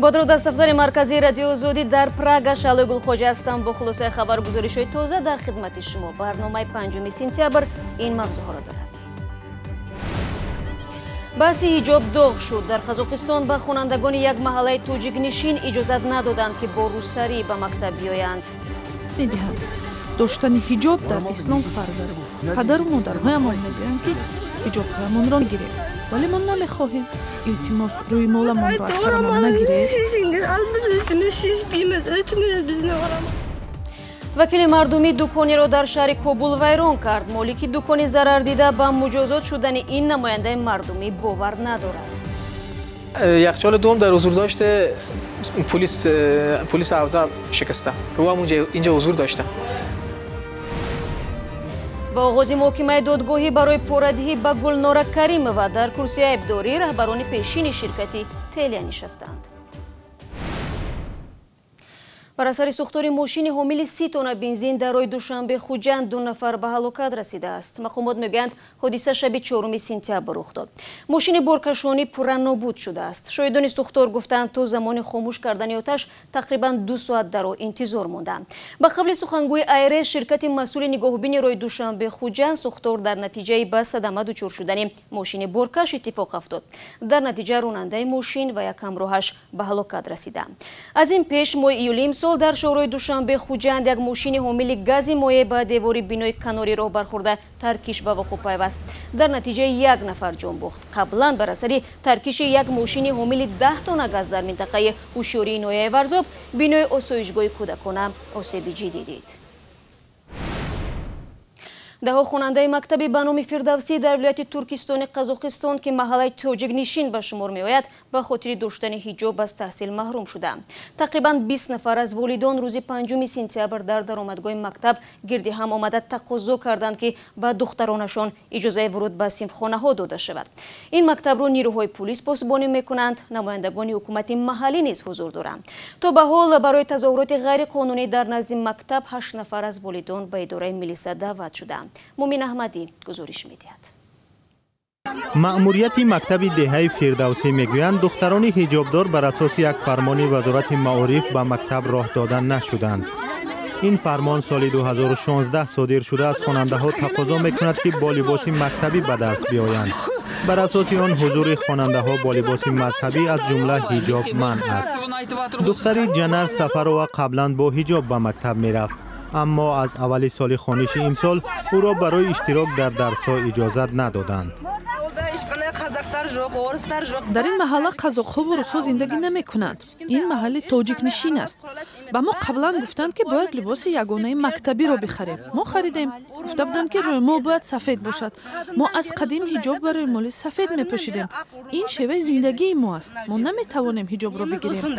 با درود از دفتر مرکزی رادیو آزادی در پراگ شعله گلخوجه هستم با خلاصه خبرگزاری‌های تازه در خدمت شما. برنامه 5 سپتامبر این مغزها را دارد. بحث حجاب داغ شد. در قزاقستان به خوانندگان یک محله توجیک نشین اجازت ندادند که با روسری به مکتب بیایند. می‌دهند داشتن حجاب در اسلام فرض است. پدر و مادرهایمان میگویند که حجاب‌هایمان را گیرید، ولی ما نمیخواهیم. التماس روی مالمان را از سرمان نگیرید. وکیل مردمی دکانی را در شهر کابل ویران کرد. مالک دکانی ضرر دیده به مجازات شدن این نماینده مردمی باور ندارد. یخچال دوم در حضور داشته پلیس حوزه شکسته و اینجا حضور داشته. با آغاز محکمه دادگاهی برای پاره‌دهی به گلنار کریمова در کرسی عیبداری رهبران پیشین شرکتی تلیا نشستند. بر اثر سوختار ماشین حامل 30 تن بنزین در روز دوشنبه خوجند 2 نفر به هلاکت رسیده است. مقامات میگویند حادثه شب 4 سپتامبر رخ داد. ماشین بارکشانی پورا نابود شده است. شاهدان سوختار گفتند تا زمان خاموش کردن آتش تقریبا 2 ساعت در راه انتظار ماندند. به قبل سخنگوی ایرس شرکت مسئول نگاهبین روز دوشنبه خوجند سوختار در نتیجه به صدمه دچار شدن ماشین بارکش اتفاق افتاد. در نتیجه راننده ماشین و یک همراهش به هلاکت رسیدند. از این پیش ماه ایول سال در شهر دوشنبه خوجند یک ماشین حامل گاز مایع به دیوار بینای کناری راه برخورده ترکیش به وقوع پیوست. در نتیجه 1 نفر جان باخت. قبلا بر اثر ترکیش یک ماشین حامل 10 تن گاز در منطقه هوشیاری نویه ورزاب بینای آسایشگاه کودکان آسیب جدی دید. ده خواننده مکتبی به نام فردوسی در ولایت ترکستان قزاقستان که محله توجیک نشین به شمار می آید به خاطر داشتن حجاب از تحصیل محروم شدند. تقریبا 20 نفر از والدان روز 5 سپتامبر در درآمدگاه مکتب گرد هم آمده تقاضا کردند که به دخترانشان اجازه ورود به صنفخانه ها داده شود. این مکتب را نیروهای پلیس پاسبانی میکنند. نمایندگان حکومت محلی نیز حضور دارند. تا به حال برای تظاهرات غیر قانونی در نزد مکتب 8 نفر از والدان به اداره میلیسا دعوت شدند. مومین احمدی گزارش می‌دهد. مأموریت مکتب دهه فردوسی میگویند دختران حجابدار بر اساس یک فرمان وزارت معارف به مکتب راه دادن نشدند. این فرمان سال 2016 صادر شده از خواننده‌ها تقاضا می‌کند که با لباس مکتبی به درس بیایند. بر اساس آن حضور خواننده‌ها با لباس مذهبی از جمله حجاب منع است. دختر جنر سفروا قبلا با حجاب به مکتب می‌رفت. اما از اول سال خوانشی امسال او را برای اشتراک در درس‌ها اجازت ندادند. در این محله قزاق‌ها و روس‌ها زندگی نمی‌کنند. این محل توجیک نشین است. با ما قبلا گفتند که باید لباس یگانه مکتبی را بخریم. ما خریدیم. گفته بودند که روی مال باید سفید باشد. ما از قدیم حجاب برای مال سفید می‌پوشیدیم. این شیوه زندگی ما است. ما نمی‌توانیم حجاب را بگیریم.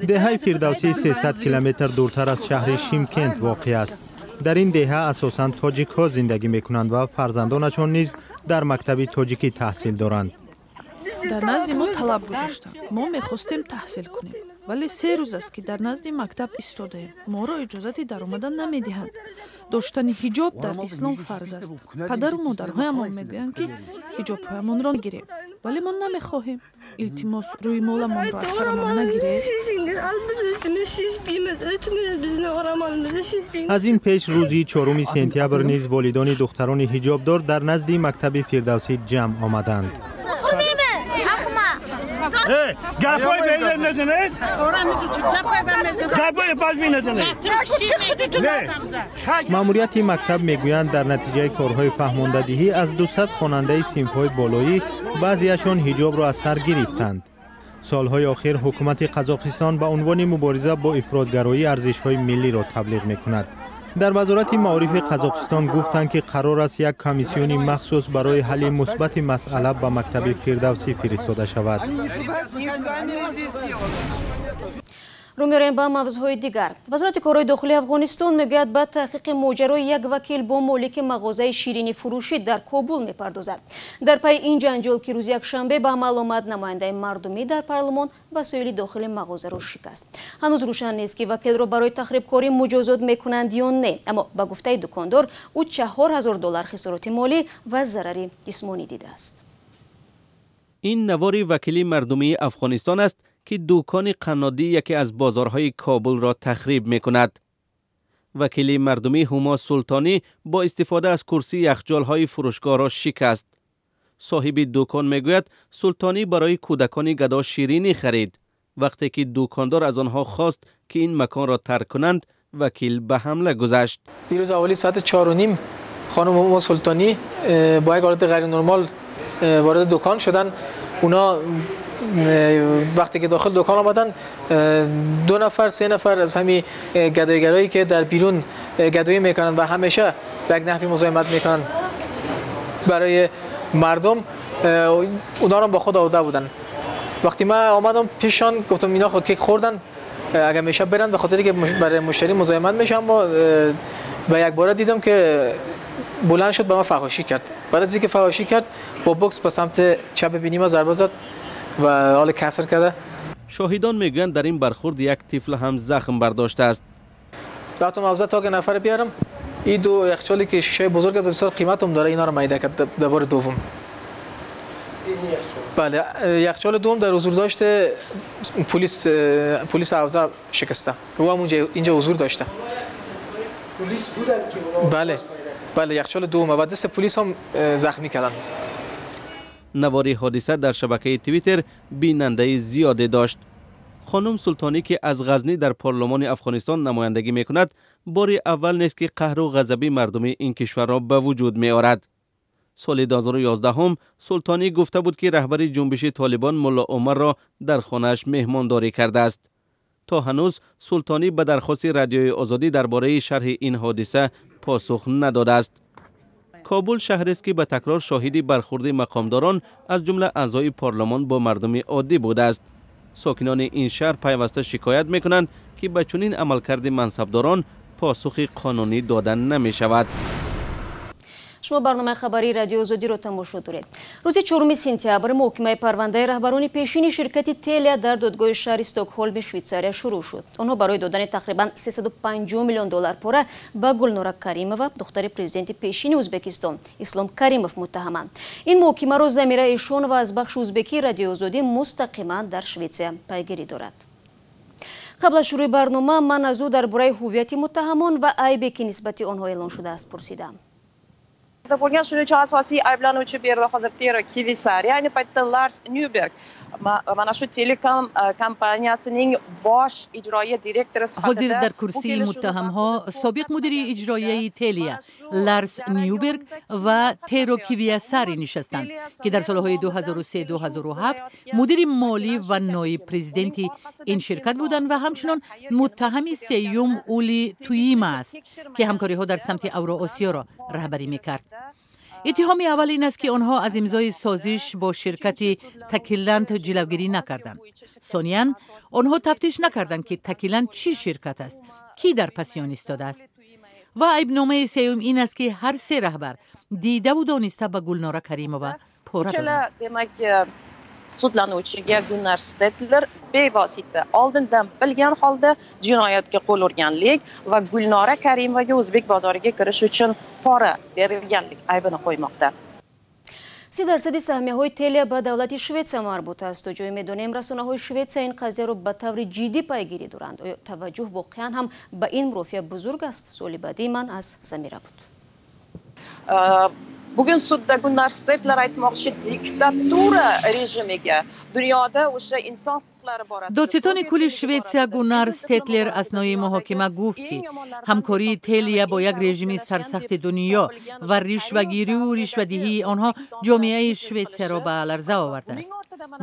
دهه فردوسی 300 کیلومتر دورتر از شهر شیمکند واقع است. در این دهه اساساً تاجیک ها زندگی میکنند و فرزندانشان نیز در مکتب تاجیکی تحصیل دارند. در نزد ما طلب گذاشتند. ما میخواستیم تحصیل کنیم. ولی 3 روز است که در نزد مکتب ایستادیم. ما را اجازه در آمدن نمیدهند. داشتن حجاب در اسلام فرض است. پدر و مادرهایمان میگویند که حجابهایمان را نگیریم. ولی ما نمیخواهیم. التماس روی مالمان را از سرمان نگیرید. از این پیش روزی 4 سپتامبر نیز والدان دختران حجابدار در نزد مکتب فردوسی جمع آمدند. مأموریت مکتب میگویند در نتیجه کارهای فهماندهی از 200 خواننده صنف‌های بالایی بعضیشان حجاب را از سر گرفتند. سالهای آخر حکومت قزاقستان به عنوان مبارزه با افراطگرایی ارزش‌های ملی را تبلیغ می‌کند. در وزارت معارف قزاقستان گفتند که قرار است یک کمیسیون مخصوص برای حل مثبت مسئله به مکتب فردوسی فرستاده شود. رو می‌رویم به موضوعهای دیگر. وزارت کارهای داخلی افغانستان میگوید به تحقیق ماجرای یک وکیل با مالک مغازه شیرینی فروشی در کابل میپردازد. در پی این جنجال که روز یکشنبه به عمل آمد نماینده مردمی در پارلمان وسایل داخل مغازه را شکست. هنوز روشن نیست که وکیل را برای تخریب کاری مجازات میکنند یا نه، اما به گفته دکاندار او $4000 خسارات مالی و ضرری جسمانی دیده است. این نوار وکیل مردمی افغانستان است که دکان قنادی یکی از بازارهای کابل را تخریب می‌کند. وکیل مردمی هما سلطانی با استفاده از کرسی یخچال‌های فروشگاه را شکست. صاحب دکان میگوید سلطانی برای کودکان گدا شیرینی خرید. وقتی که دکاندار از آنها خواست که این مکان را ترک کنند، وکیل به حمله گذشت. دیروز حوالی ساعت 4:30 خانم هما سلطانی با یک حالت غیر نرمال وارد دکان شدن. اونا وقتی که داخل دکان آمدن 2 نفر 3 نفر از همین گدایگرایی که در بیرون گدایی میکنن و همیشه به یک نحوی مزاحمت میکنن برای مردم، اونا رو با خود آورده بودن. وقتی من آمدم پیششان گفتم اینا خود کیک خوردن، اگر میشه برن، به خاطری که برای مشتری مزاحمت میشن. اما و یک بار دیدم که بلند شد به من فحاشی کرد. بعد از اینکه فحاشی کرد با بوکس به سمت چپ بینی ضربه زد و حال کسر کرده. شاهدان میگویند در این برخورد یک طفل هم زخم برداشته است. رفتم موزه تا که نفر بیارم. این 2 یخچالی که شیشه بزرگ است بسیار قیمت هم داره، اینا رو میده کرد در بار دوم. بله، یخچال دوم در حضور داشته پلیس حوزه شکسته. او هم اینجا حضور داشته. پلیس بودن که بله یخچال دوم و دست پلیس هم زخمی کردن. نوار حادثه در شبکه توییتر بیننده زیادی داشت. خانم سلطانی که از غزنی در پارلمان افغانستان نمایندگی میکند، بار اول نیست که قهر و غضب مردم این کشور را به وجود می آورد. سال 2011 هم سلطانی گفته بود که رهبر جنبش طالبان ملا عمر را در خانه‌اش مهمانداری کرده است. تا هنوز سلطانی به درخواست رادیوی آزادی درباره شرح این حادثه پاسخ نداده است. کابل شهری است که به تکرار شاهد برخورد مقامداران از جمله اعضای پارلمان با مردم عادی بوده است. ساکنان این شهر پیوسته شکایت میکنند که به چنین عملکرد منصبداران پاسخ قانونی دادن نمی شود. شما برنامه خبری رادیو آزادی را تماشا دارید. روز 4 سپتامبر محکمه پرونده رهبران پیشین شرکت تلیا در دادگاه شهر استکهلم شویتزاریا شروع شد. آنها برای دادن تقریبا 350 میلیون دلار پوره به گلنورا کریمова دختر پرزیدنت پیشین ازبکستان اسلام کریمов متهمند. این محکمه را ضمیر ایشان و از بخش ازبکی رادیو آزادی مستقیما در شویتزاریا پیگیری دارد. قبل از شروع برنامه من از او درباره هویت متهمان و عیبی که نسبت آنها اعلان شده است پرسیدم. Bo'lgan shuning asosiy ayblanuvchi berdi hozir Tero Kivisar, ya'ni paytda Lars Newberg mana shu telekom kompaniyasining bosh ijroiya direktori sifatida حاضر در کرسی متهم ها سابق مدیر اجرایی تلیا لارس نیوبرگ و تیرو کیویاساری نشستند که در سالهای 2003-2007 مدیر مالی و نایب پرزیدنت این شرکت بودند و همچنان متهم سیوم اولی توییما است که همکاری ها در سمت اوراسیا را رهبری میکرد. اتهام اول این است که آنها از امضای سازش با شرکت تکیلند جلوگیری نکردند. ثانیاً آنها تفتیش نکردند که تکیلند چی شرکت است، کی در پس آن ایستاده است. و عیبنامه سوم این است که هر 3 رهبر دیده و دانسته به گلنورا کریمova پوره دادند. Sudlanuvchiga Gunnar Stettler bevosita oldindan bilgan holda jinoyatga qo'l urganlik va Gulnora Karimovaga o'zbek bozoriga kirish uchun pora berilganlik aybini qo'ymoqda. 30% سهمیه‌های تلیا به دولت شویتزاریا مربوط است و جای می‌دانیم رسانه‌های شویتزاریا این قضیه را به طور جدی پیگیری دارند. آیا توجه واقعا هم به این مرافع بزرگ است؟ سوال بعدی من از زمیره بود. Bugun sudda Gunnar Stettler aytmoqchi diktatura rejimiga dunyoda o'sha inson دادستان کل شویتزاریا گونار استتلر اثنای محاکمه گفت که همکاری تلیا با یک رژیم سرسخت دنیا و رشوه‌گیری و رشوه‌دهی آنها جامعه شویتزاریا را به لرزه آورده است.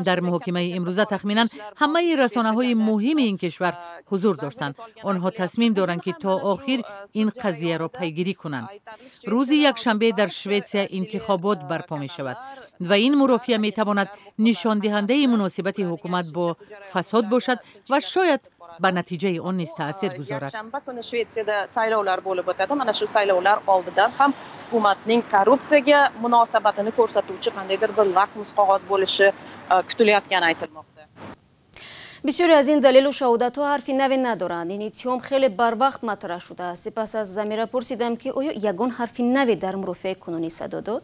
در محاکمه امروزه تخمینا همه رسانه‌های مهم این کشور حضور داشتند. آنها تصمیم دارند که تا آخر این قضیه را پیگیری کنند. روز یکشنبه در شویتزاریا انتخابات برپا می شود و این مرافعه می تواند نشان دهنده مناسبت حکومت با فساد باشد و شاید به نتیجه آن نیز تاثیر گذارد. Shanba kuni Shvetsiyada saylovlar bo'lib o'tadi. Mana shu saylovlar oldidan ham hukumatning korrupsiyaga munosabatini ko'rsatuvchi qandaydir bir lakmus qog'oz bo'lishi kutilayotgani aytilmoqda. بسیاری از این دلیل و شهادت ها حرفی نوی ندارند. این اتهام خیلی بر وقت مطرح شده است. سپس از زمیره پرسیدم که آیا یگان حرفی نوی در مرافعه کنونی صدا داد؟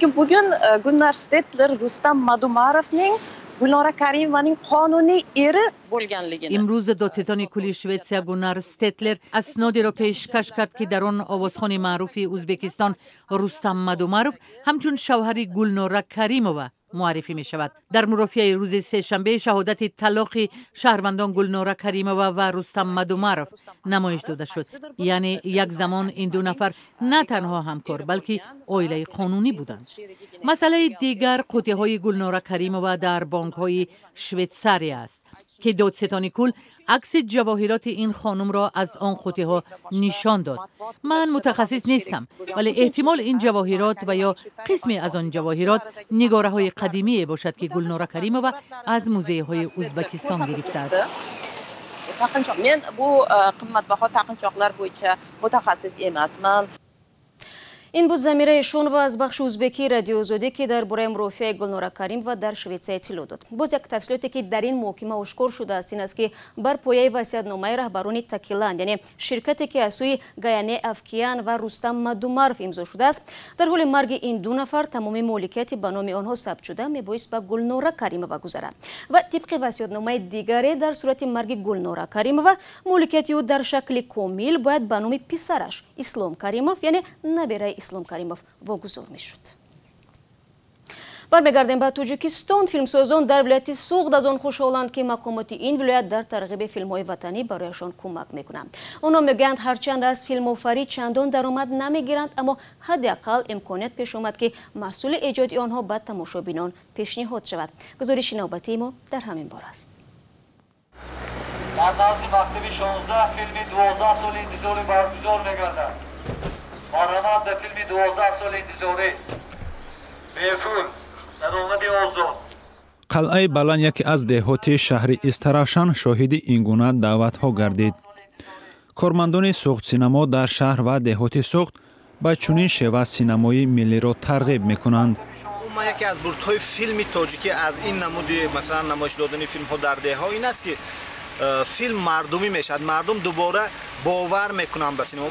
bugun Gulnar Stetler Rustam Madumarovning Gulnora Karimovaning qonuniy eri bo'lganligini امروز دادستان کل شویتسیا گونار استتلر اسنادی را پیشکش کرد که در آن آوازخوان معروف ازبکستان رستم مدوماروف همچون شوهر گلنارا کریمووا معرفی می شود. در مرافعه روز سه‌شنبه شهادت طلاق شهروندان گلنارا کریمووا و رستم مدوماروف نمایش داده شد. یعنی یک زمان این دو نفر نه تنها همکار بلکه عائله قانونی بودند. مسئله دیگر قوطی‌های گلنارا کریمووا در بانک‌های شویتساری است که دادستان کل عکس جواهرات این خانم را از آن قوطی‌ها نشان داد. من متخصص نیستم ولی احتمال این جواهرات و یا قسمی از آن جواهرات نگاره‌های قدیمی باشد که گلنارا کریمووا از موزه‌های ازبکستان گرفته است. Men bu qimmatbaho taqinchoqlar bo'yicha mutaxassis emasman. این بود ضمیره شون و از بخش ازبکی رادیو آزادی که در باره مرافعه گلنارا کریمووا در شویتسیا اطلاع داد. باز یک تفصیلاتی که در این محکمه آشکار شده است این است که بر پایه وصیت‌نامه رهبران تکیلند یعنی شرکتی که از سوی گایانه افکیان و رستم مدوماروف امضا شده است در حال مرگ این دو نفر تمام مالکیت به نام آنها ثبت شده میبایست به گلنارا کریمووا گذرد و طبق وصیت‌نامه دیگری در صورت مرگ گلنارا کریمووا مالکیت او در شکل کامل باید به نام پسرش اسلام کریموف یعنی نبیره اسلام کریموف واگذار میشد. برمیگردیم به تاجیکستان. فیلمسازان در ولایت سوغد از آن خوشحالند که مقامات این ولایت در ترغیب فیلم‌های وطنی برایشان کمک میکنند. آنها میگویند هرچند از فیلم آفری چندان درآمد نمیگیرند اما حداقل امکانیت پیش آمد که محصول ایجاد آنها به تماشابینان پیشنهاد شود. گزارش نوبتی ما در همین باره است. در نزد مکتب 16 فیلم 12 سال انتظاری برگزار می‌گردد. مانند فیلم 12 سال انتظاری بیفول در اومد آزاد. قلعه بلند یکی از دهاتی شهر استرافشان شاهد این گونه دعوت‌ها گردید. کارمندان سوخت سینما در شهر و دهاتی سوخت با چنین شیوه سینمای ملی را ترغیب می‌کنند. ما یکی از بردهای فیلم تاجیکی از این نمود مثلا نمایش دادن فیلم‌ها در دهه‌ها این است که فیلم مردمی میشد. مردم دوباره باور میکنند به سینما.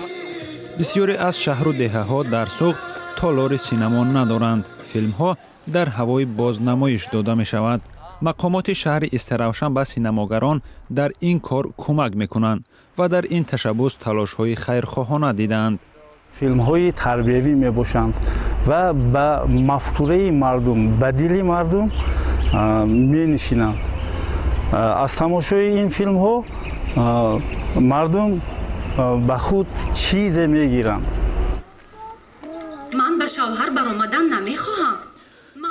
بسیاری از شهر و دهه‌ها در سوخت تالار سینما ندارند. فیلم‌ها در هوای باز نمایش داده می شود. مقامات شهر استرافشان به سینماگران در این کار کمک میکنند و در این تشبث تلاش‌های خیرخواهانه دیدند. فیلم‌های تربیوی میباشند و به مفکوره مردم، به دل مردم مینشینند. از تماشای این فیلم‌ها مردم به خود چیز میگیرند. من به شوهر برآمدن نمیخواهم.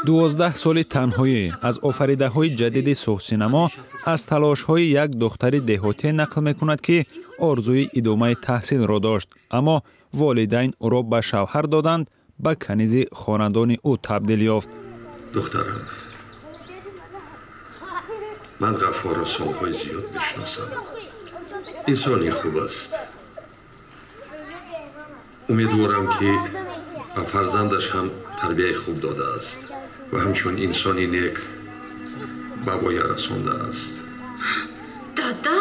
12 سال تنهایی از آفریده‌های جدید سوخت سینما از تلاش‌های یک دختر دهاتی نقل می‌کند که آرزوی ادامه تحصیل را داشت اما والدین او را به شوهر دادند به کنیز خاندان او تبدیل یافت. دخترم من غفار را سالهای زیاد میشناسم. انسانی خوب است. امیدوارم که به فرزندش هم تربیت خوب داده است و همچون انسانی نیک به وای رسانده است. دادا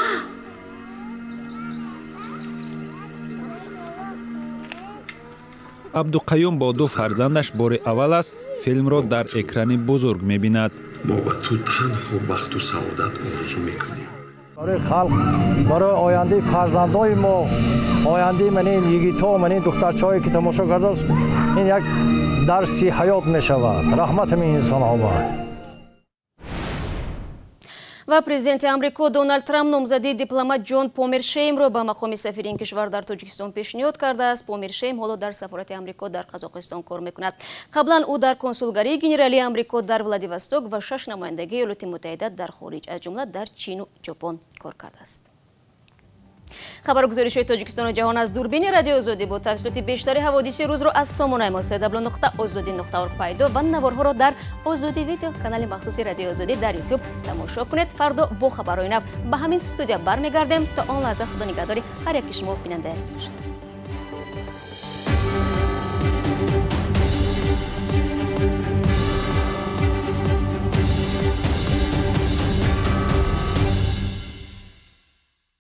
عبدالقیوم با دو فرزندش بار اول است فیلم را در اکران بزرگ می‌بیند. ما به تو تنها بخت و سعادت آرزو می‌کنیم. برای خلق، برای آینده فرزندای ما، آینده من این یگی‌ها من این دخترچه‌ای که تماشا کرده است این یک درسی حیات می‌شود. رحمت می انسان ها. و پرزیدنت امریکا دونالد ترامپ نامزدی دیپلمات جون پومرشیم را به مقام سفیر این کشور در تاجیکستان پیشنهاد کرده است. پومرشیم حالا در سفارت امریکا در قزاقستان کار میکند. قبلا او در کنسولگری گنرالی امریکا در ولادیواستوک و 6 نمایندگی ایالات متحده در خارج از جمله در چین و ژاپن کار کرده است. خبرگزاری‌های تاجیکستان و جهان از دوربین رادیو آزادی بود. تفصیلات بیشتر حوادث روز را از سامانه ما www.azadi.org پیدا و نوارها را در آزادی ویدیو کانال مخصوص رادیو آزادی در یوتیوب تماشا کنید. فردا با خبرهای نو به همین استودیو برمیگردیم. تا آن لحظه خدا نگهداری هر یک شما بیننده است باشید.